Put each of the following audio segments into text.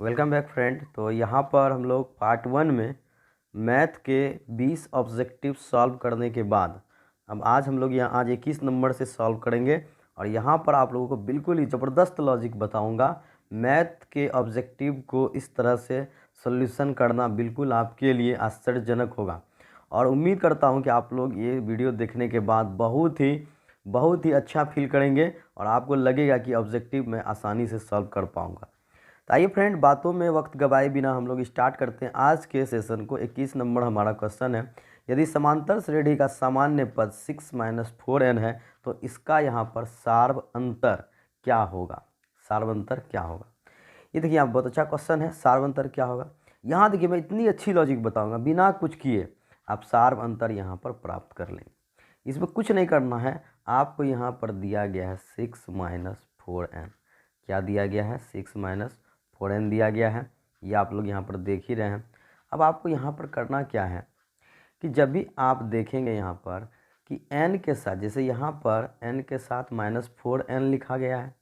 Welcome back friend. तो यहाँ पर हम लोग पार्ट 1 में मैथ के 20 ऑब्जेक्टिव सॉल्व करने के बाद अब आज हम लोग यहाँ आज 21 नंबर से सॉल्व करेंगे। और यहाँ पर आप लोगों को बिल्कुल ही ज़बरदस्त लॉजिक बताऊँगा। मैथ के ऑब्जेक्टिव को इस तरह से सॉल्यूशन करना बिल्कुल आपके लिए आश्चर्यजनक होगा। और उम्मीद करता हूँ कि आप लोग ये वीडियो देखने के बाद बहुत ही अच्छा फील करेंगे और आपको लगेगा कि ऑब्जेक्टिव मैं आसानी से सॉल्व कर पाऊँगा। तो आइए फ्रेंड, बातों में वक्त गवाए बिना हम लोग स्टार्ट करते हैं आज के सेशन को। 21 नंबर हमारा क्वेश्चन है, यदि समांतर श्रेणी का सामान्य पद 6-4n है तो इसका यहाँ पर सार्वअंतर क्या होगा। सार्वअंतर क्या होगा, ये देखिए यहाँ बहुत अच्छा क्वेश्चन है। सार्वअंतर क्या होगा, यहाँ देखिए मैं इतनी अच्छी लॉजिक बताऊँगा, बिना कुछ किए आप सार्वअंतर यहाँ पर प्राप्त कर लेंगे। इसमें कुछ नहीं करना है, आपको यहाँ पर दिया गया है 6-4n। क्या दिया गया है, 6-4n दिया गया है, ये आप लोग यहाँ पर देख ही रहे हैं। अब आपको यहाँ पर करना क्या है कि जब भी आप देखेंगे यहाँ पर कि n के साथ, जैसे यहाँ पर n के साथ -4n लिखा गया है,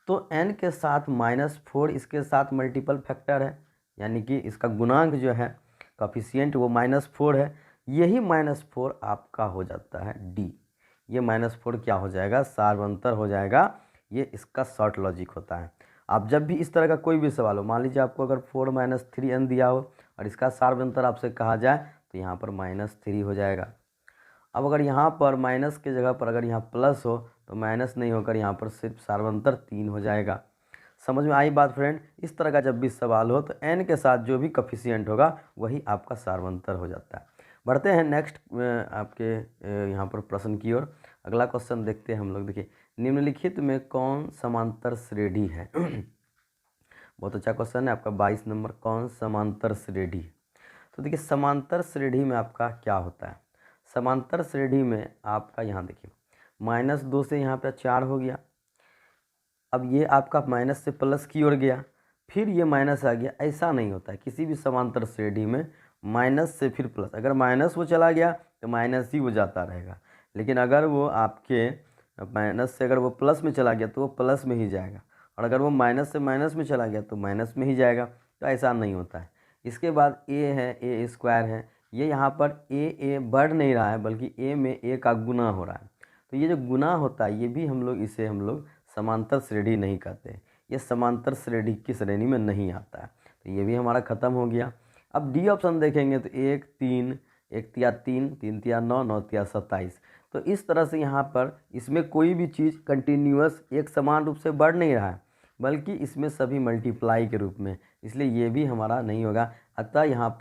तो n के साथ -4 इसके साथ मल्टीपल फैक्टर है, यानी कि इसका गुणांक जो है कोफिशिएंट वो -4 है। यही -4 आपका हो जाता है d। ये -4 क्या हो जाएगा, सार्वअंतर हो जाएगा। ये इसका शॉर्ट लॉजिक होता है। आप जब भी इस तरह का कोई भी सवाल हो, मान लीजिए आपको अगर 4-3n दिया हो और इसका सार्वअंतर आपसे कहा जाए तो यहाँ पर -3 हो जाएगा। अब अगर यहाँ पर माइनस के जगह पर अगर यहाँ प्लस हो तो माइनस नहीं होकर यहाँ पर सिर्फ सार्वअंतर 3 हो जाएगा। समझ में आई बात फ्रेंड। इस तरह का जब भी सवाल हो तो n के साथ जो भी कोफिशिएंट होगा वही आपका सार्वअंतर हो जाता है। बढ़ते हैं नेक्स्ट आपके यहाँ पर प्रश्न की ओर। अगला क्वेश्चन देखते हैं हम लोग। देखिए, निम्नलिखित में कौन समांतर श्रेणी है। बहुत अच्छा क्वेश्चन है आपका 22 नंबर, कौन समांतर श्रेणी है। तो देखिए, समांतर श्रेणी में आपका क्या होता है। समांतर श्रेणी में आपका यहाँ देखिए -2 से यहाँ पे 4 हो गया। अब ये आपका माइनस से प्लस की ओर गया, फिर ये माइनस आ गया। ऐसा नहीं होता है किसी भी समांतर श्रेणी में, माइनस से फिर प्लस। अगर माइनस वो चला गया तो माइनस ही वो जाता रहेगा, लेकिन अगर वो आपके माइनस से अगर वो प्लस में चला गया तो वो प्लस में ही जाएगा, और अगर वो माइनस से माइनस में चला गया तो माइनस में ही जाएगा। तो ऐसा नहीं होता है। इसके बाद ए है, ए स्क्वायर है। ये यहाँ पर ए बढ़ नहीं रहा है, बल्कि ए में ए का गुना हो रहा है। तो ये जो गुना होता है, ये भी इसे हम लोग समांतर श्रेणी नहीं कहते। ये समांतर श्रेणी की श्रेणी में नहीं आता है। तो ये भी हमारा ख़त्म हो गया। अब डी ऑप्शन देखेंगे तो 1 3, 1 तिया 3, 3 तिया 9, 9 तिया 27। तो इस तरह से यहाँ पर इसमें कोई भी चीज़ कंटिन्यूअस एक समान रूप से बढ़ नहीं रहा है, बल्कि इसमें सभी मल्टीप्लाई के रूप में, इसलिए ये भी हमारा नहीं होगा। अतः यहाँ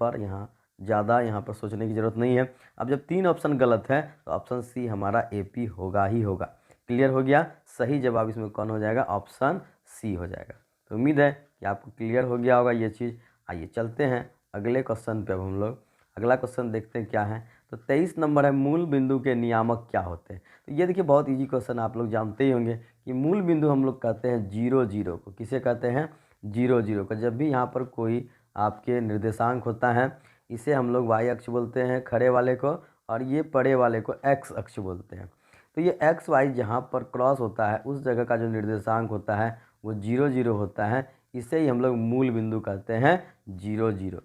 ज़्यादा यहाँ पर सोचने की ज़रूरत नहीं है। अब जब 3 ऑप्शन गलत है तो ऑप्शन सी हमारा AP होगा ही होगा। क्लियर हो गया। सही जवाब इसमें कौन हो जाएगा, ऑप्शन सी हो जाएगा। तो उम्मीद है कि आपको क्लियर हो गया होगा ये चीज़। आइए चलते हैं अगले क्वेश्चन पे। अब हम लोग अगला क्वेश्चन देखते हैं क्या है। तो 23 नंबर है, मूल बिंदु के नियामक क्या होते हैं। तो ये देखिए बहुत इजी क्वेश्चन, आप लोग जानते ही होंगे कि मूल बिंदु हम लोग कहते हैं 0 0 को। किसे कहते हैं, 0 0 को। जब भी यहाँ पर कोई आपके निर्देशांक होता है, इसे हम लोग y अक्ष बोलते हैं खड़े वाले को, और ये पड़े वाले को x अक्ष बोलते हैं। तो ये एक्स वाई जहाँ पर क्रॉस होता है उस जगह का जो निर्देशांक होता है वो 0 0 होता है। इसे ही हम लोग मूल बिंदु कहते हैं 0 0।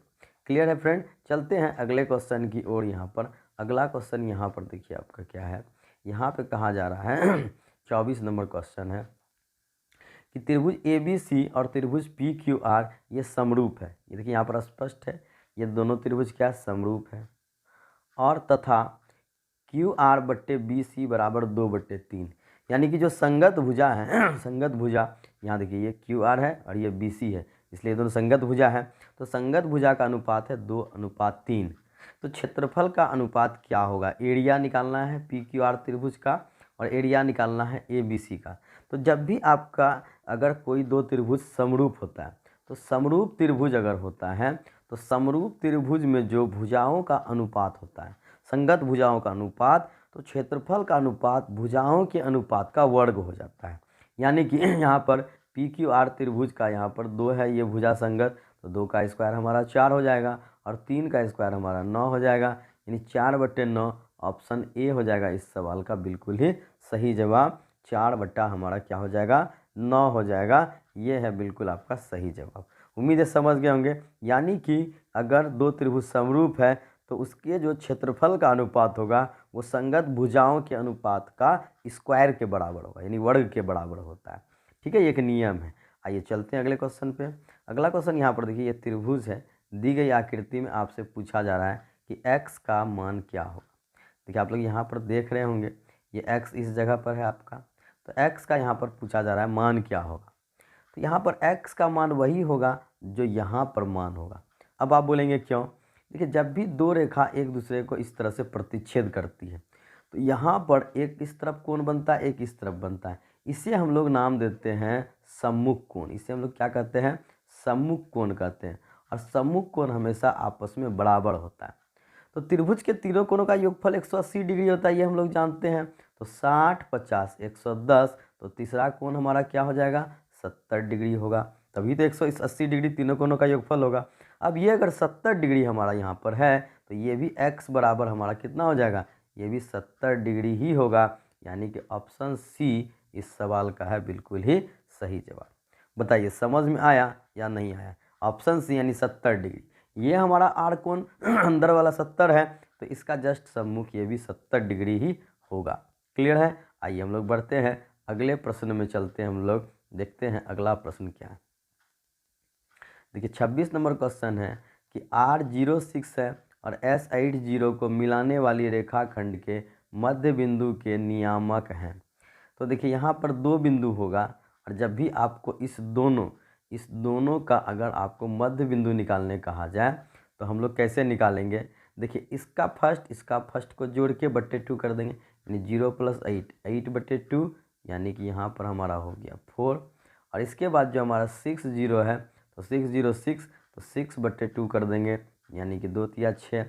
क्लियर है फ्रेंड। चलते हैं अगले क्वेश्चन की ओर। यहाँ पर अगला क्वेश्चन यहाँ पर देखिए आपका क्या है। यहाँ पे कहा जा रहा है 24 नंबर क्वेश्चन है कि त्रिभुज ABC और त्रिभुज PQR ये समरूप है। ये देखिए यहाँ पर स्पष्ट है, ये दोनों त्रिभुज क्या समरूप है। और तथा QR/BC बराबर 2/3, यानी कि जो संगत भुजा है संगत भुजा, यहाँ देखिए ये QR है और ये BC है, इसलिए दोनों संगत भुजा है। तो संगत भुजा का अनुपात है 2:3। तो क्षेत्रफल का अनुपात क्या होगा, एरिया निकालना है PQR त्रिभुज का और एरिया निकालना है ABC का। तो जब भी आपका अगर कोई दो त्रिभुज समरूप होता है, तो समरूप त्रिभुज अगर होता है तो समरूप त्रिभुज में जो भुजाओं का अनुपात होता है, संगत भुजाओं का अनुपात, तो क्षेत्रफल का अनुपात भुजाओं के अनुपात का वर्ग हो जाता है। यानी कि यहाँ पर PQR त्रिभुज का यहाँ पर 2 है ये भुजा संगत, तो 2 का स्क्वायर हमारा 4 हो जाएगा और 3 का स्क्वायर हमारा 9 हो जाएगा, यानी 4/9 ऑप्शन ए हो जाएगा इस सवाल का बिल्कुल ही सही जवाब। 4 बट्टा हमारा क्या हो जाएगा, 9 हो जाएगा। ये है बिल्कुल आपका सही जवाब। उम्मीद है समझ गए होंगे। यानी कि अगर दो त्रिभुज समरूप है तो उसके जो क्षेत्रफल का अनुपात होगा वो संगत भुजाओं के अनुपात का स्क्वायर के बराबर होगा, यानी वर्ग के बराबर होता है। ठीक है, ये एक नियम है। आइए चलते हैं अगले क्वेश्चन पे। अगला क्वेश्चन यहाँ पर देखिए, ये त्रिभुज है, दी गई आकृति में आपसे पूछा जा रहा है कि x का मान क्या होगा। देखिए आप लोग यहाँ पर देख रहे होंगे, ये x इस जगह पर है आपका, तो x का यहाँ पर पूछा जा रहा है मान क्या होगा। तो यहाँ पर x का मान वही होगा जो यहाँ पर मान होगा। अब आप बोलेंगे क्यों? देखिए जब भी दो रेखा एक दूसरे को इस तरह से प्रतिच्छेद करती है तो यहाँ पर एक इस तरफ कोण बनता है, एक इस तरफ बनता है। इसे हम लोग नाम देते हैं सम्मुख कोण। इसे हम लोग क्या कहते हैं? सम्मुख कोण कहते हैं। और सम्मुख कोण हमेशा आपस में बराबर होता है। तो त्रिभुज के तीनों कोणों का योगफल 180 डिग्री होता है, ये हम लोग जानते हैं। तो 60, 50, 110, तो तीसरा कोण हमारा क्या हो जाएगा? 70 डिग्री होगा। तभी तो 180 डिग्री तीनों कोणों का योगफल होगा। अब ये अगर 70 डिग्री हमारा यहाँ पर है तो ये भी x बराबर हमारा कितना हो जाएगा? ये भी 70 डिग्री ही होगा। यानी कि ऑप्शन सी इस सवाल का है बिल्कुल ही सही जवाब। बताइए समझ में आया या नहीं आया? ऑप्शन सी यानी 70 डिग्री। ये हमारा आर कोण अंदर वाला 70 है तो इसका जस्ट सम्मुख ये भी 70 डिग्री ही होगा। क्लियर है? आइए हम लोग बढ़ते हैं अगले प्रश्न में चलते हैं। हम लोग देखते हैं अगला प्रश्न क्या है। देखिए 26 नंबर क्वेश्चन है कि R06 है और S80 को मिलाने वाली रेखाखंड के मध्य बिंदु के नियामक हैं। तो देखिए यहाँ पर दो बिंदु होगा और जब भी आपको इस दोनों का अगर आपको मध्य बिंदु निकालने कहा जाए तो हम लोग कैसे निकालेंगे? देखिए इसका फर्स्ट को जोड़ के बट्टे 2 कर देंगे, यानी 0 + 8, 8/2, यानी कि यहाँ पर हमारा हो गया 4। और इसके बाद जो हमारा 6 0 है तो 6 0 6, तो 6/2 कर देंगे, यानी कि 2 × 6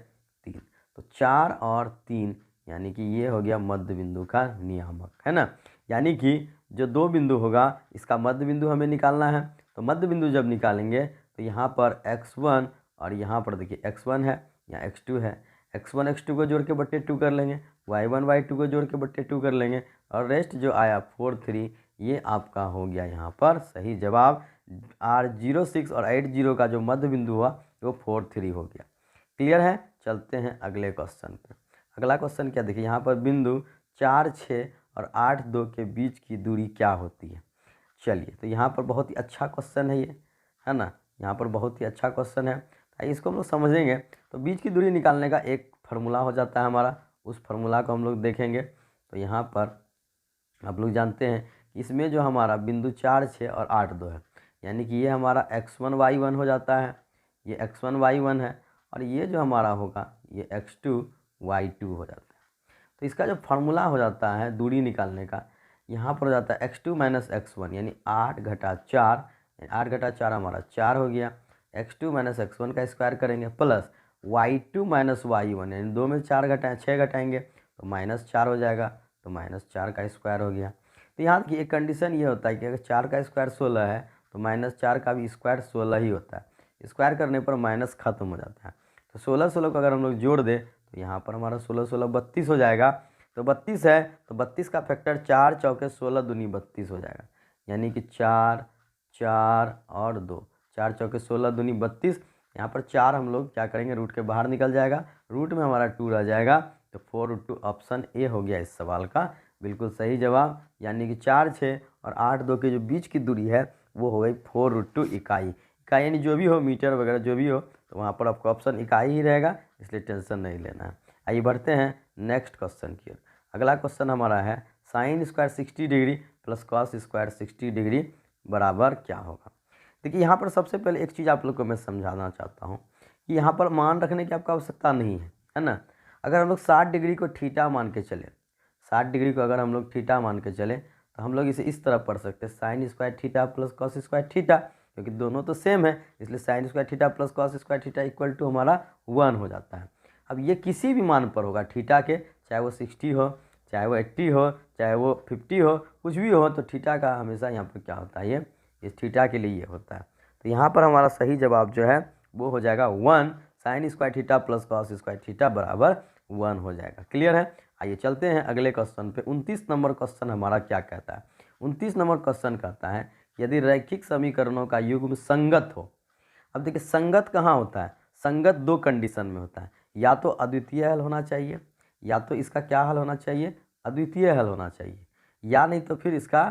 3, तो 4 और 3, यानी कि ये हो गया मध्य बिंदु का नियामक, है ना। यानी कि जो दो बिंदु होगा इसका मध्य बिंदु हमें निकालना है। तो मध्य बिंदु जब निकालेंगे तो यहाँ पर x1 और यहाँ पर देखिए x1 है या x2 है, x1 x2 को जोड़ के बट्टे 2 कर लेंगे, y1 y2 को जोड़ के बट्टे 2 कर लेंगे, और रेस्ट जो आया 4 3, ये आपका हो गया यहाँ पर सही जवाब। R06 और 80 का जो मध्य बिंदु हुआ वो 4 3 हो गया। क्लियर है? चलते हैं अगले क्वेश्चन पे। अगला क्वेश्चन क्या, देखिए यहाँ पर बिंदु 4 6 और 8 2 के बीच की दूरी क्या होती है। चलिए तो यहाँ पर बहुत ही अच्छा क्वेश्चन है ये, है ना। यहाँ पर बहुत ही अच्छा क्वेश्चन है, इसको हम लोग समझेंगे। तो बीच की दूरी निकालने का एक फार्मूला हो जाता है हमारा, उस फार्मूला को हम लोग देखेंगे। तो यहाँ पर आप लोग जानते हैं कि इसमें जो हमारा बिंदु 4 6 और 8 2 है, यानी कि ये हमारा x1 y1 हो जाता है, ये x1 y1 है, और ये जो हमारा होगा ये x2 y2 हो जाता है। तो इसका जो फार्मूला हो जाता है दूरी निकालने का, यहाँ पर हो जाता है x2 - x1, यानी 8 घटा 4, 8 घटा 4 हमारा 4 हो गया, x2 - x1 का स्क्वायर करेंगे, प्लस y2 - y1, यानी 2 में 4 घटाएँ 6 घटाएंगे तो -4 हो जाएगा, तो -4 का स्क्वायर हो गया। तो यहाँ की एक कंडीशन ये होता है कि अगर 4 का स्क्वायर 16 है तो -4 का भी स्क्वायर 16 ही होता है। स्क्वायर करने पर माइनस खत्म हो जाता है। तो 16 16 को अगर हम लोग जोड़ दें तो यहाँ पर हमारा 16 16 32 हो जाएगा। तो 32 है तो 32 का फैक्टर 4 चौके 16 दूनी 32 हो जाएगा, यानी कि 4 4 और 2, 4 चौके 16 दूनी 32। यहाँ पर 4 हम लोग क्या करेंगे, रूट के बाहर निकल जाएगा, रूट में हमारा 2 रह जाएगा, तो 4√2 ऑप्शन ए हो गया इस सवाल का बिल्कुल सही जवाब। यानी कि 4 6 और 8 2 के जो बीच की दूरी है वो हो गई 4√2 इकाई। इकाई यानी जो भी हो, मीटर वगैरह जो भी हो, तो वहाँ पर आपको ऑप्शन इकाई ही रहेगा, इसलिए टेंशन नहीं लेना है। आइए बढ़ते हैं नेक्स्ट क्वेश्चन की ओर। अगला क्वेश्चन हमारा है sin² 60 degree plus cos² 60 degree बराबर क्या होगा। देखिए यहाँ पर सबसे पहले एक चीज़ आप लोग को मैं समझाना चाहता हूँ कि यहाँ पर मान रखने की आपको आवश्यकता नहीं है ना। अगर हम लोग 60 डिग्री को थीटा मान के चले, 60 डिग्री को अगर हम लोग थीटा मान के चले तो हम लोग इसे इस तरह पढ़ सकते हैं sin² theta plus cos² theta, क्योंकि दोनों तो सेम है, इसलिए sin² theta plus cos² theta equal to हमारा 1 हो जाता है। अब ये किसी भी मान पर होगा थीटा के, चाहे वो 60 हो, चाहे वो 80 हो, चाहे वो 50 हो, कुछ भी हो, तो थीटा का हमेशा यहाँ पर क्या होता है, ये इस थीटा के लिए ये होता है। तो यहाँ पर हमारा सही जवाब जो है वो हो जाएगा 1, sin² theta plus cos² theta बराबर 1 हो जाएगा। क्लियर है? आइए चलते हैं अगले क्वेश्चन पे। 29 नंबर क्वेश्चन हमारा क्या कहता है। 29 नंबर क्वेश्चन कहता है यदि रैखिक समीकरणों का युग्म संगत हो। अब देखिए संगत कहाँ होता है, संगत दो कंडीशन में होता है, या तो अद्वितीय हल होना चाहिए, या तो इसका क्या हल होना चाहिए, अद्वितीय हल होना चाहिए, या नहीं तो फिर इसका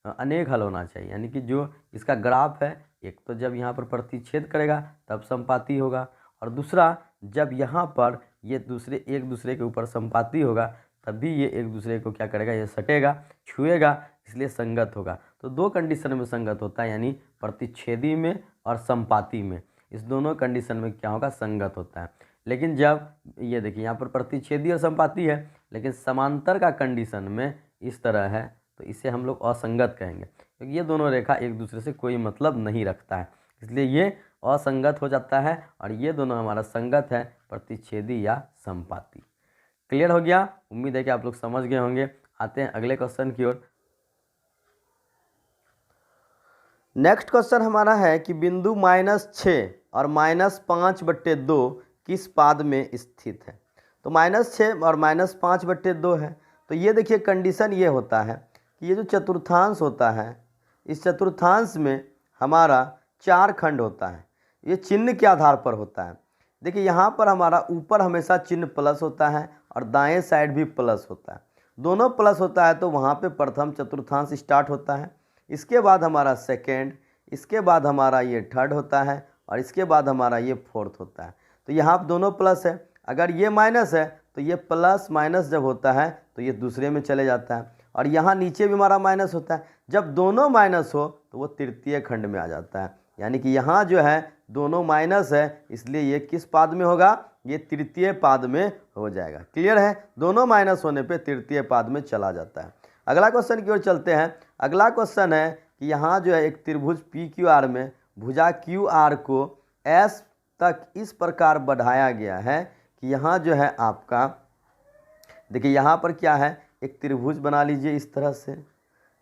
अनेक हल होना चाहिए। यानी कि जो इसका ग्राफ है, एक तो जब यहाँ पर प्रतिच्छेद करेगा तब संपाती होगा, और दूसरा जब यहाँ पर ये दूसरे एक दूसरे के ऊपर संपाती होगा तभी ये एक दूसरे को क्या करेगा, ये सटेगा, छुएगा, इसलिए संगत होगा। तो दो कंडीशन में संगत होता है, यानी प्रतिच्छेदी में और संपाती में, इस दोनों कंडीशन में क्या होगा, संगत होता है। लेकिन जब ये देखिए यहाँ पर प्रतिच्छेदी और संपाती है, लेकिन समांतर का कंडीशन में इस तरह है, तो इसे हम लोग असंगत कहेंगे, क्योंकि ये दोनों रेखा एक दूसरे से कोई मतलब नहीं रखता है, इसलिए ये असंगत हो जाता है। और ये दोनों हमारा संगत है, प्रतिच्छेदी या संपाती। क्लियर हो गया? उम्मीद है कि आप लोग समझ गए होंगे। आते हैं अगले क्वेश्चन की ओर। नेक्स्ट क्वेश्चन हमारा है कि बिंदु -6 और -5/2 किस पाद में स्थित है। तो -6 और -5/2 है। तो ये देखिए कंडीशन ये होता है कि ये जो चतुर्थांश होता है, इस चतुर्थांश में हमारा 4 खंड होता है। ये चिन्ह के आधार पर होता है। देखिए यहाँ पर हमारा ऊपर हमेशा चिन्ह प्लस होता है और दाएं साइड भी प्लस होता है, दोनों प्लस होता है, तो वहाँ पे प्रथम चतुर्थांश स्टार्ट होता है। इसके बाद हमारा सेकेंड, इसके बाद हमारा ये थर्ड होता है, और इसके बाद हमारा ये फोर्थ होता है। तो यहाँ दोनों प्लस है, अगर ये माइनस है तो ये प्लस माइनस जब होता है तो ये दूसरे में चले जाता है, और यहाँ नीचे भी हमारा माइनस होता है। जब दोनों माइनस हो तो वो तृतीय खंड में आ जाता है, यानी कि यहाँ जो है दोनों माइनस है, इसलिए ये किस पाद में होगा, ये तृतीय पाद में हो जाएगा। क्लियर है? दोनों माइनस होने पे तृतीय पाद में चला जाता है। अगला क्वेश्चन की ओर चलते हैं। अगला क्वेश्चन है कि यहाँ जो है एक त्रिभुज PQR में भुजा QR को S तक इस प्रकार बढ़ाया गया है कि यहाँ जो है आपका देखिए यहाँ पर क्या है, एक त्रिभुज बना लीजिए इस तरह से।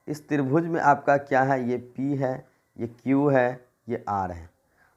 इस त्रिभुज में आपका क्या है, ये P है, ये Q है, ये R है।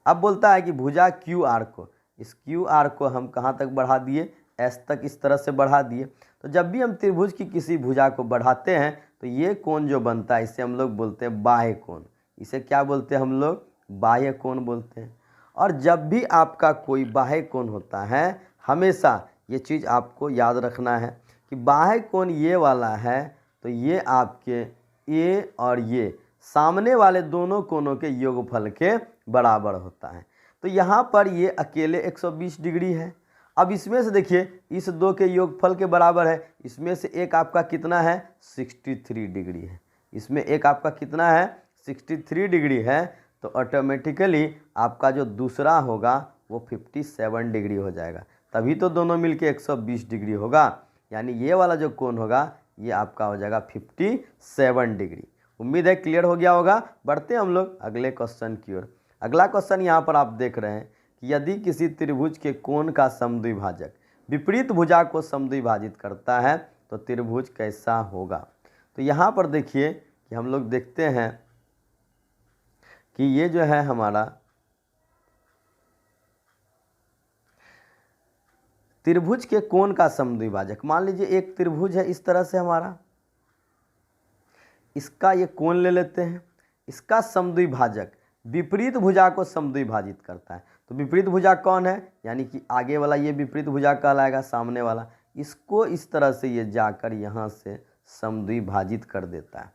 अब बोलता है कि भुजा QR को, इस QR को हम कहाँ तक बढ़ा दिए, S तक इस तरह से बढ़ा दिए। तो जब भी हम त्रिभुज की किसी भुजा को बढ़ाते हैं तो ये कोण जो बनता है इसे हम लोग बोलते हैं बाह्य कोण। इसे क्या बोलते हैं हम लोग, बाह्य कोण बोलते हैं। और जब भी आपका कोई बाह्य कोण होता है, हमेशा ये चीज़ आपको याद रखना है कि बाह्य कोण ये वाला है, तो ये आपके ए और ये सामने वाले दोनों कोणों के योगफल के बराबर होता है। तो यहाँ पर ये अकेले 120 डिग्री है। अब इसमें से देखिए इस दो के योगफल के बराबर है, इसमें से एक आपका कितना है, 63 डिग्री है। इसमें एक आपका कितना है, 63 डिग्री है। तो ऑटोमेटिकली आपका जो दूसरा होगा वो 57 डिग्री हो जाएगा, तभी तो दोनों मिलके 120 डिग्री होगा। यानी ये वाला जो कोण होगा ये आपका हो जाएगा 57 डिग्री। उम्मीद है क्लियर हो गया होगा। बढ़ते हैं हम लोग अगले क्वेश्चन की ओर। अगला क्वेश्चन यहाँ पर आप देख रहे हैं कि यदि किसी त्रिभुज के कोण का समद्विभाजक विपरीत भुजा को समद्विभाजित करता है तो त्रिभुज कैसा होगा। तो यहाँ पर देखिए कि हम लोग देखते हैं कि ये जो है हमारा त्रिभुज के कोण का समद्विभाजक, मान लीजिए एक त्रिभुज है इस तरह से हमारा, इसका ये कोण ले लेते हैं, इसका समद्विभाजक विपरीत भुजा को समद्विभाजित करता है। तो विपरीत भुजा कौन है, यानी कि आगे वाला ये विपरीत भुजा कहलाएगा, सामने वाला। इसको इस तरह से ये जाकर यहाँ से समद्विभाजित कर देता है,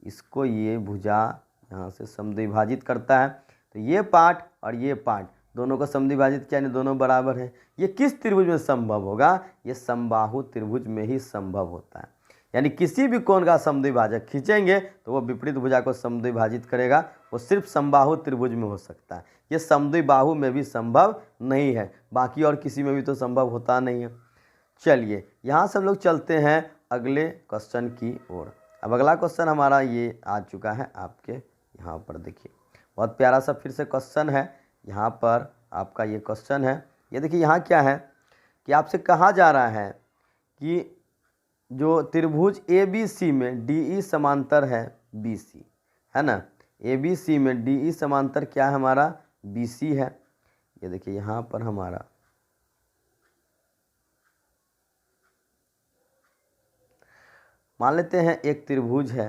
इसको ये भुजा यहाँ से समद्विभाजित करता है। तो ये पार्ट और ये पार्ट दोनों को समद्विभाजित किया, यानी दोनों बराबर है। ये किस त्रिभुज में संभव होगा, ये समबाहु त्रिभुज में ही संभव होता है। यानी किसी भी कोण का समद्विभाजक खींचेंगे तो वो विपरीत भुजा को समद्विभाजित करेगा, वो सिर्फ समबाहु त्रिभुज में हो सकता है। ये समद्विबाहु में भी संभव नहीं है, बाकी और किसी में भी तो संभव होता नहीं है। चलिए यहाँ से हम लोग चलते हैं अगले क्वेश्चन की ओर। अब अगला क्वेश्चन हमारा ये आ चुका है आपके यहाँ पर, देखिए बहुत प्यारा सा फिर से क्वेश्चन है। यहाँ पर आपका ये क्वेश्चन है, ये देखिए यहाँ क्या है कि आपसे कहा जा रहा है कि जो त्रिभुज ABC में DE समांतर है BC, है ना। ABC में DE समांतर क्या है हमारा, BC है। ये देखिए यहाँ पर हमारा मान लेते हैं एक त्रिभुज है,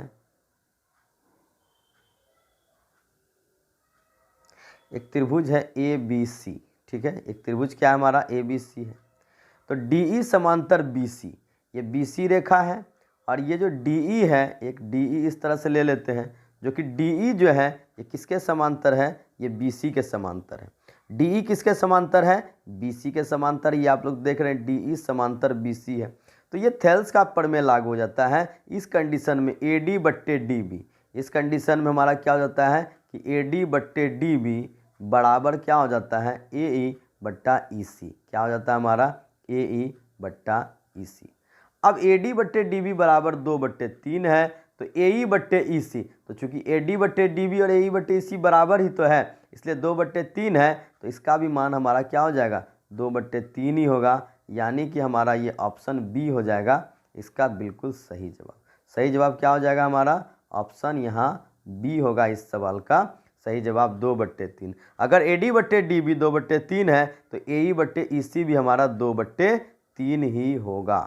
एक त्रिभुज है ए बी सी, ठीक है, एक त्रिभुज क्या है हमारा ए बी सी है। तो डी ई समांतर बी सी, ये बी सी रेखा है और ये जो डी ई है, एक डी ई इस तरह से ले लेते हैं, जो कि डी ई जो है ये किसके समांतर है, ये बी सी के समांतर है। डी ई किसके समांतर है, बी सी के समांतर। ये आप लोग देख रहे हैं डी ई समांतर बी सी है। तो ये थेल्स का प्रमेय लागू हो जाता है इस कंडीशन में, ए डी बट्टे डी बी। इस कंडीशन में हमारा क्या हो जाता है कि ए डी बट्टे डी बी बराबर क्या हो जाता है, ए ई बट्टा ई सी। क्या हो जाता है हमारा, ए ई बट्टा ई सी। अब ए डी बट्टे डी बी बराबर 2/3 है, तो ए ई बट्टे ई सी, तो चूंकि ए डी बट्टे डी बी और ए ई बट्टे ई सी बराबर ही तो है, इसलिए 2/3 है, तो इसका भी मान हमारा क्या हो जाएगा, 2/3 ही होगा। यानी कि हमारा ये ऑप्शन बी हो जाएगा इसका बिल्कुल सही जवाब। सही जवाब क्या हो जाएगा हमारा, ऑप्शन यहाँ बी होगा इस सवाल का सही जवाब 2/3। अगर ए डी बट्टे डी बी 2/3 है तो ए ई बट्टे ई सी भी हमारा 2/3 ही होगा।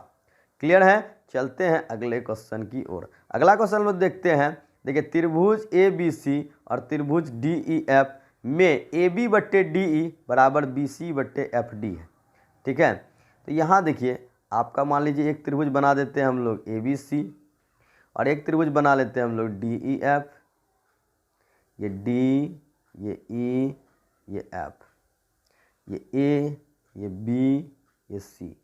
क्लियर है। चलते हैं अगले क्वेश्चन की ओर। अगला क्वेश्चन में देखते हैं, देखिए त्रिभुज ए बी सी और त्रिभुज डी ई एफ में ए बी बट्टे डी ई बराबर बी सी बट्टे एफ डी है, ठीक है। तो यहाँ देखिए आपका मान लीजिए एक त्रिभुज बना देते हैं हम लोग ए बी सी और एक त्रिभुज बना लेते हैं हम लोग डी ई एफ, ये डी, ये ई, ये एफ, ये ए, ये बी, ये सी।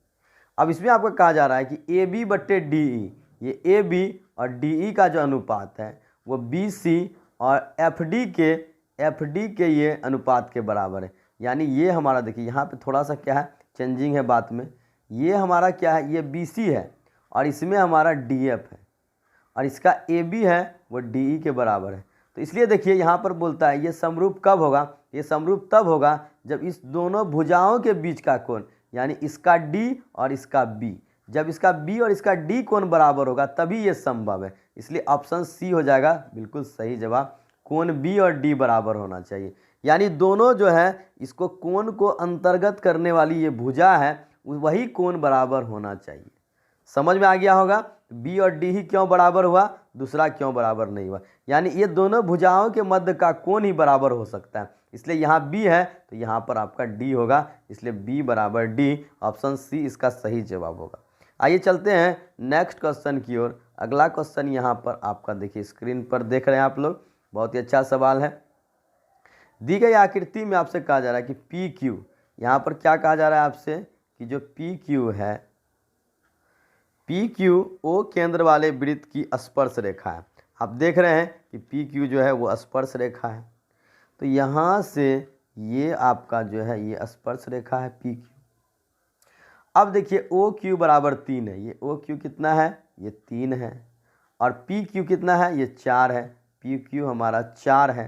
अब इसमें आपको कहा जा रहा है कि ए बी बट्टे डी ई, ये ए बी और डी ई का जो अनुपात है वो बी सी और एफ डी के ये अनुपात के बराबर है। यानी ये हमारा देखिए यहाँ पे थोड़ा सा क्या है चेंजिंग है बात में, ये हमारा क्या है, ये बी सी है और इसमें हमारा डी एफ है और इसका ए बी है वो डी ई के बराबर है। तो इसलिए देखिए यहाँ पर बोलता है ये समरूप कब होगा, ये समरूप तब होगा जब इस दोनों भुजाओं के बीच का कोण, यानी इसका D और इसका B, जब इसका B और इसका D कोण बराबर होगा तभी ये संभव है। इसलिए ऑप्शन सी हो जाएगा बिल्कुल सही जवाब। कोण B और D बराबर होना चाहिए, यानी दोनों जो है इसको कोण को अंतर्गत करने वाली ये भुजा है वही कोण बराबर होना चाहिए। समझ में आ गया होगा। बी और डी ही क्यों बराबर हुआ, दूसरा क्यों बराबर नहीं हुआ, यानी ये दोनों भुजाओं के मध्य का कोण ही बराबर हो सकता है। इसलिए यहाँ बी है तो यहाँ पर आपका डी होगा, इसलिए बी बराबर डी, ऑप्शन सी इसका सही जवाब होगा। आइए चलते हैं नेक्स्ट क्वेश्चन की ओर। अगला क्वेश्चन यहाँ पर आपका देखिए स्क्रीन पर देख रहे हैं आप लोग, बहुत ही अच्छा सवाल है। दी गई आकृति में आपसे कहा जा रहा है कि पी क्यू, यहाँ पर क्या कहा जा रहा है आपसे कि जो पी क्यू है, पी क्यू ओ केंद्र वाले वृत्त की स्पर्श रेखा है। आप देख रहे हैं कि पी क्यू जो है वो स्पर्श रेखा है, तो यहाँ से ये आपका जो है ये स्पर्श रेखा है पी क्यू। अब देखिए ओ क्यू बराबर 3 है, ये ओ क्यू कितना है, ये 3 है और पी क्यू कितना है, ये 4 है, पी क्यू हमारा 4 है।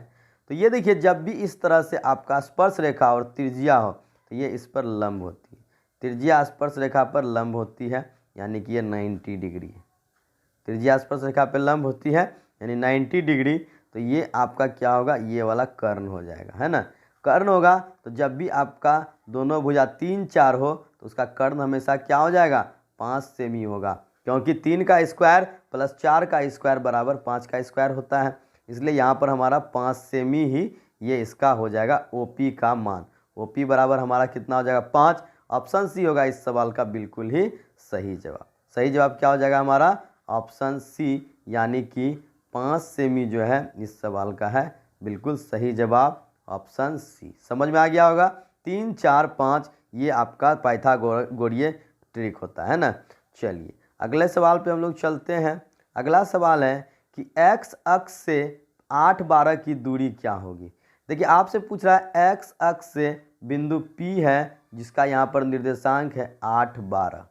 तो ये देखिए जब भी इस तरह से आपका स्पर्श रेखा और त्रिज्या हो तो ये इस पर लंब होती है, त्रिज्या स्पर्श रेखा पर लंब होती है, यानी कि ये 90 डिग्री है। त्रिज्या स्पर्श रेखा पर लंब होती है यानी 90 डिग्री, तो ये आपका क्या होगा, ये वाला कर्ण हो जाएगा, है ना। कर्ण होगा तो जब भी आपका दोनों भुजा 3 4 हो तो उसका कर्ण हमेशा क्या हो जाएगा, 5 सेमी होगा, क्योंकि 3 का स्क्वायर प्लस 4 का स्क्वायर बराबर 5 का स्क्वायर होता है। इसलिए यहाँ पर हमारा 5 सेमी ही ये इसका हो जाएगा ओपी का मान। ओपी बराबर हमारा कितना हो जाएगा, 5। ऑप्शन सी होगा इस सवाल का बिल्कुल ही सही जवाब। सही जवाब क्या हो जाएगा हमारा, ऑप्शन सी, यानी कि 5 सेमी जो है इस सवाल का है बिल्कुल सही जवाब, ऑप्शन सी। समझ में आ गया होगा। 3 4 5 ये आपका पाइथागोरीय ट्रिक होता है ना। चलिए अगले सवाल पे हम लोग चलते हैं। अगला सवाल है कि x अक्ष से 8 12 की दूरी क्या होगी। देखिए आपसे पूछ रहा है x अक्ष से बिंदु P है जिसका यहाँ पर निर्देशांक है 8 12,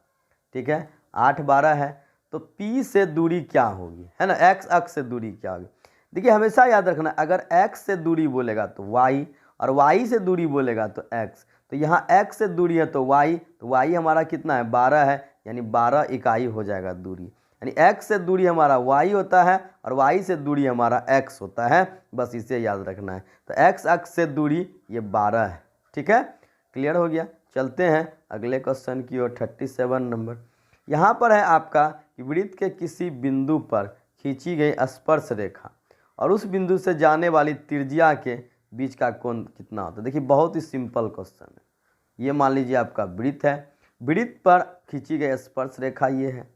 ठीक है, 8 12 है, तो P से दूरी क्या होगी, है ना, x अक्ष से दूरी क्या होगी। देखिए हमेशा याद रखना, अगर x से दूरी बोलेगा तो y और y से दूरी बोलेगा तो x, तो यहाँ x से दूरी है तो y हमारा कितना है, 12 है, यानी 12 इकाई हो जाएगा दूरी, यानी x से दूरी हमारा y होता है और y से दूरी हमारा x होता है, बस इसे याद रखना है। तो x अक्ष से दूरी ये 12 है, ठीक है, क्लियर हो गया। चलते हैं अगले क्वेश्चन की ओर। 37 नंबर यहाँ पर है आपका कि वृत्त के किसी बिंदु पर खींची गई स्पर्श रेखा और उस बिंदु से जाने वाली त्रिज्या के बीच का कोण कितना होता है। देखिए बहुत ही सिंपल क्वेश्चन है। ये मान लीजिए आपका वृत्त है, वृत्त पर खींची गई स्पर्श रेखा ये है,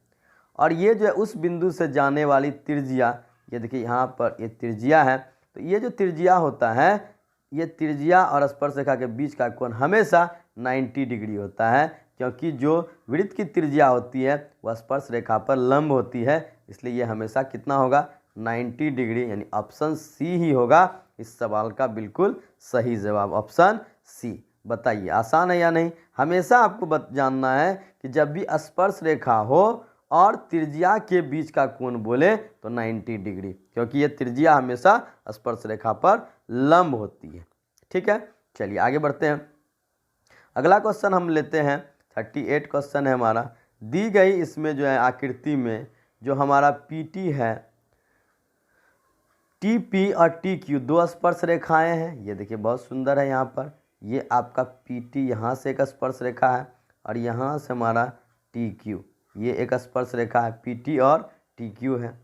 और ये जो है उस बिंदु से जाने वाली त्रिज्या, ये देखिए यहाँ पर ये त्रिज्या है, तो ये जो त्रिज्या होता है, ये त्रिज्या और स्पर्श रेखा के बीच का कोण हमेशा 90 डिग्री होता है, क्योंकि जो वृत्त की त्रिज्या होती है वह स्पर्श रेखा पर लंब होती है, इसलिए ये हमेशा कितना होगा 90 डिग्री, यानी ऑप्शन सी ही होगा इस सवाल का बिल्कुल सही जवाब, ऑप्शन सी। बताइए आसान है या नहीं। हमेशा आपको जानना है कि जब भी स्पर्श रेखा हो और त्रिज्या के बीच का कोण बोले तो 90 डिग्री, क्योंकि ये त्रिज्या हमेशा स्पर्श रेखा पर लंब होती है। ठीक है, चलिए आगे बढ़ते हैं। अगला क्वेश्चन हम लेते हैं 38 क्वेश्चन है हमारा। दी गई इसमें जो है आकृति में जो हमारा पीटी है, टी पी और टी क्यू दो स्पर्श रेखाएं हैं। ये देखिए बहुत सुंदर है। यहाँ पर ये आपका पी टी यहाँ से एक स्पर्श रेखा है और यहाँ से हमारा टी क्यू, ये एक स्पर्श रेखा है, पी टी और टी क्यू है।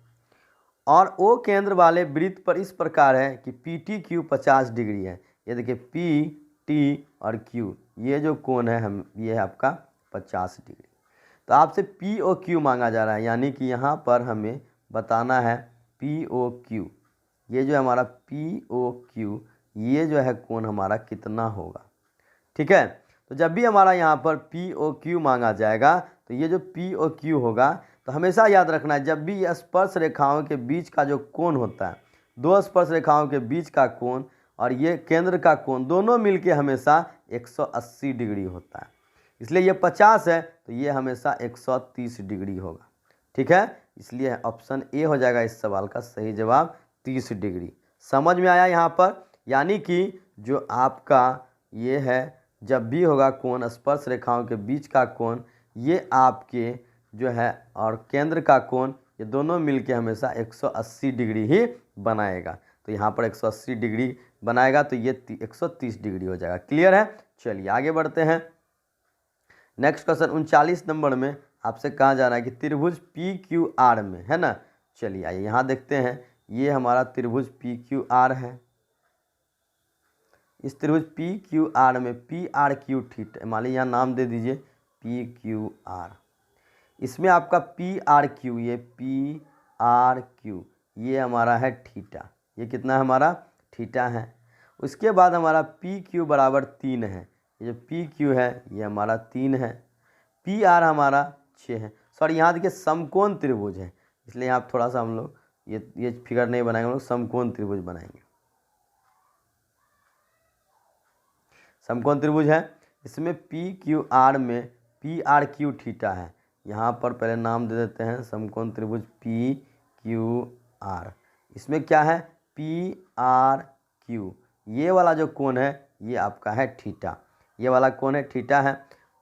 और ओ केंद्र वाले वृत्त पर इस प्रकार है कि पी टी क्यू 50 डिग्री है। ये देखिए पी टी और क्यू, ये जो कोण है हम, ये है आपका 50 डिग्री। तो आपसे पी ओ क्यू मांगा जा रहा है, यानी कि यहाँ पर हमें बताना है पी ओ क्यू, ये जो हमारा पी ओ क्यू, ये जो है कोण हमारा कितना होगा। ठीक है, तो जब भी हमारा यहाँ पर पी ओ क्यू मांगा जाएगा तो ये जो पी ओ क्यू होगा, तो हमेशा याद रखना है जब भी ये स्पर्श रेखाओं के बीच का जो कोण होता है, दो स्पर्श रेखाओं के बीच का कोण और ये केंद्र का कोण दोनों मिलके हमेशा 180 डिग्री होता है। इसलिए ये 50 है तो ये हमेशा 130 डिग्री होगा। ठीक है, इसलिए ऑप्शन ए हो जाएगा इस सवाल का सही जवाब, 30 डिग्री। समझ में आया यहाँ पर, यानी कि जो आपका ये है जब भी होगा कोण स्पर्श रेखाओं के बीच का कोण, ये आपके जो है और केंद्र का कोण, ये दोनों मिलके हमेशा 180 डिग्री ही बनाएगा। तो यहाँ पर 180 डिग्री बनाएगा तो ये 130 डिग्री हो जाएगा। क्लियर है, चलिए आगे बढ़ते हैं। नेक्स्ट क्वेश्चन 39 नंबर में आपसे कहा जा रहा है कि त्रिभुज पी क्यू आर में, है ना। चलिए आइए यहाँ देखते हैं, ये हमारा त्रिभुज पी क्यू आर है। इस त्रिभुज पी क्यू आर में पी आर क्यू थीटा, मान लीजिए यहाँ नाम दे दीजिए पी क्यू आर। इसमें आपका पी आर क्यू, ये पी आर क्यू, ये हमारा है थीटा, ये कितना है हमारा थीटा है। उसके बाद हमारा पी क्यू बराबर 3 है, ये जो पी क्यू है ये हमारा 3 है, पी आर हमारा 6 है। सॉरी यहाँ देखिए समकोण त्रिभुज है, इसलिए यहाँ थोड़ा सा हम लोग ये फिगर नहीं बनाएंगे, हम लोग समकोण त्रिभुज बनाएंगे। समकोण त्रिभुज है, इसमें पी क्यू आर में पी आर क्यू थीटा है। यहाँ पर पहले नाम दे देते हैं समकोण त्रिभुज पी क्यू आर। इसमें क्या है पी आर क्यू, ये वाला जो कोण है ये आपका है थीटा, ये वाला कोण है थीटा है।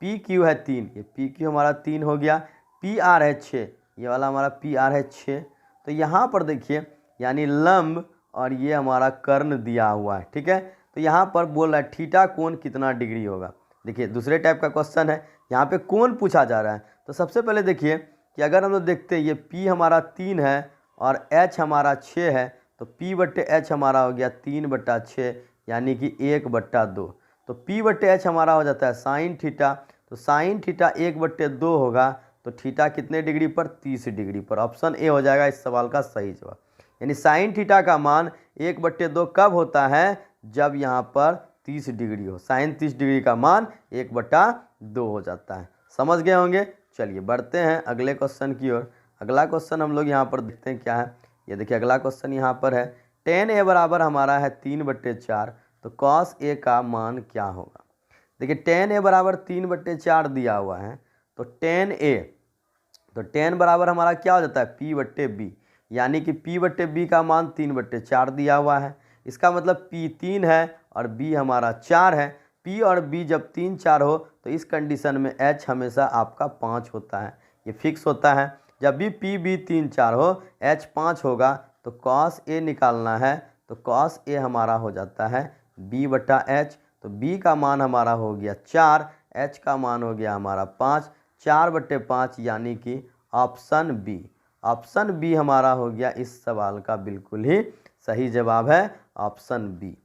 पी क्यू है 3, ये पी क्यू हमारा 3 हो गया। पी आर है 6, ये वाला हमारा पी आर है 6। तो यहाँ पर देखिए यानी लंब और ये हमारा कर्ण दिया हुआ है। ठीक है, तो यहाँ पर बोल रहा है थीटा कोण कितना डिग्री होगा। देखिए दूसरे टाइप का क्वेश्चन है, यहाँ पे कोण पूछा जा रहा है। तो सबसे पहले देखिए कि अगर हम लोग देखते हैं ये P हमारा 3 है और H हमारा 6 है, तो P/H हमारा हो गया 3/6, यानी कि 1/2। तो P/H हमारा हो जाता है साइन थीटा, तो साइन थीटा 1/2 होगा, तो थीटा कितने डिग्री पर 30 डिग्री पर। ऑप्शन ए हो जाएगा इस सवाल का सही जवाब। यानी साइन थीटा का मान 1/2 कब होता है, जब यहाँ पर 30 डिग्री हो। साइन 30 डिग्री का मान 1/2 हो जाता है। समझ गए होंगे। चलिए बढ़ते हैं अगले क्वेश्चन की ओर। अगला क्वेश्चन हम लोग यहाँ पर देखते हैं क्या है। ये देखिए अगला क्वेश्चन यहाँ पर है tan a बराबर हमारा है 3/4, तो cos a का मान क्या होगा। देखिए tan a बराबर 3/4 दिया हुआ है, तो tan बराबर हमारा क्या हो जाता है P/B, यानी कि P/B का मान 3/4 दिया हुआ है। इसका मतलब P 3 है और B हमारा 4 है। P और B जब 3 4 हो तो इस कंडीशन में H हमेशा आपका 5 होता है, ये फिक्स होता है। जब भी P B 3 4 हो H 5 होगा, तो cos A निकालना है, तो cos A हमारा हो जाता है B/H। तो B का मान हमारा हो गया 4, H का मान हो गया हमारा 5, 4/5 यानी कि ऑप्शन बी। ऑप्शन बी हमारा हो गया इस सवाल का बिल्कुल ही सही जवाब है, ऑप्शन बी।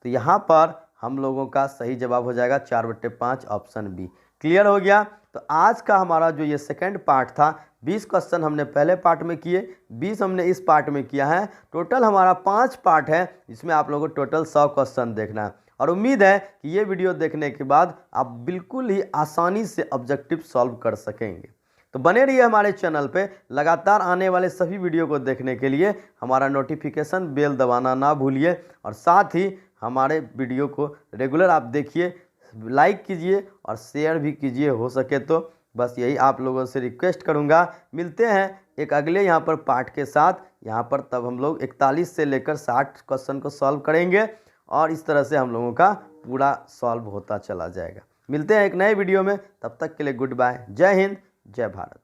तो यहाँ पर हम लोगों का सही जवाब हो जाएगा 4/5 ऑप्शन बी। क्लियर हो गया। तो आज का हमारा जो ये सेकंड पार्ट था, 20 क्वेश्चन हमने पहले पार्ट में किए, 20 हमने इस पार्ट में किया है। टोटल हमारा 5 पार्ट है, इसमें आप लोगों को टोटल 100 क्वेश्चन देखना है। और उम्मीद है कि ये वीडियो देखने के बाद आप बिल्कुल ही आसानी से ऑब्जेक्टिव सॉल्व कर सकेंगे। तो बने रहिए हमारे चैनल पे। लगातार आने वाले सभी वीडियो को देखने के लिए हमारा नोटिफिकेशन बेल दबाना ना भूलिए, और साथ ही हमारे वीडियो को रेगुलर आप देखिए, लाइक कीजिए और शेयर भी कीजिए हो सके तो। बस यही आप लोगों से रिक्वेस्ट करूंगा। मिलते हैं एक अगले यहाँ पर पार्ट के साथ। यहाँ पर तब हम लोग 41 से लेकर 60 क्वेश्चन को सॉल्व करेंगे, और इस तरह से हम लोगों का पूरा सॉल्व होता चला जाएगा। मिलते हैं एक नए वीडियो में, तब तक के लिए गुड बाय। जय हिंद, जय भारत।